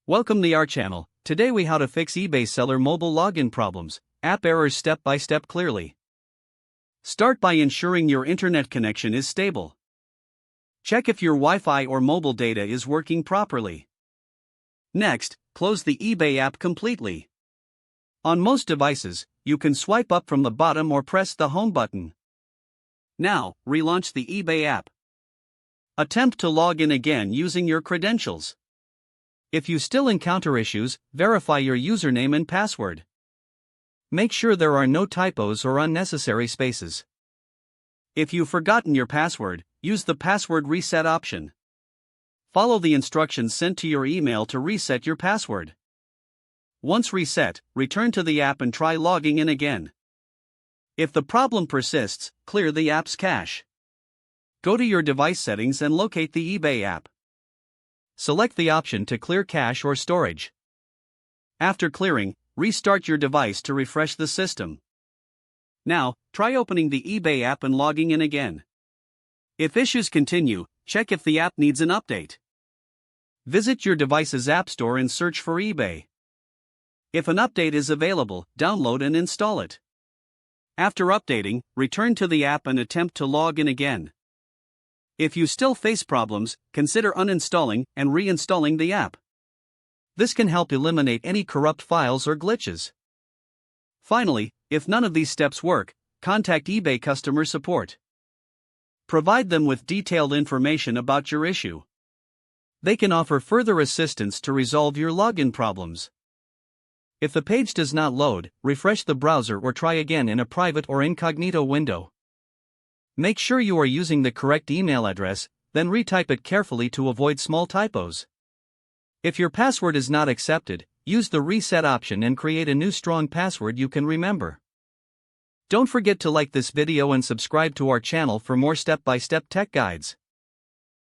Welcome to our channel. Today we how to fix eBay seller mobile login problems, app errors step by step clearly. Start by ensuring your internet connection is stable. Check if your Wi-Fi or mobile data is working properly. Next, close the eBay app completely. On most devices, you can swipe up from the bottom or press the home button. Now, relaunch the eBay app. Attempt to log in again using your credentials. If you still encounter issues, verify your username and password. Make sure there are no typos or unnecessary spaces. If you've forgotten your password, use the password reset option. Follow the instructions sent to your email to reset your password. Once reset, return to the app and try logging in again. If the problem persists, clear the app's cache. Go to your device settings and locate the eBay app. Select the option to clear cache or storage. After clearing, restart your device to refresh the system. Now, try opening the eBay app and logging in again. If issues continue, check if the app needs an update. Visit your device's app store and search for eBay. If an update is available, download and install it. After updating, return to the app and attempt to log in again. If you still face problems, consider uninstalling and reinstalling the app. This can help eliminate any corrupt files or glitches. Finally, if none of these steps work, contact eBay customer support. Provide them with detailed information about your issue. They can offer further assistance to resolve your login problems. If the page does not load, refresh the browser or try again in a private or incognito window. Make sure you are using the correct email address, then retype it carefully to avoid small typos. If your password is not accepted, use the reset option and create a new strong password you can remember. Don't forget to like this video and subscribe to our channel for more step-by-step tech guides.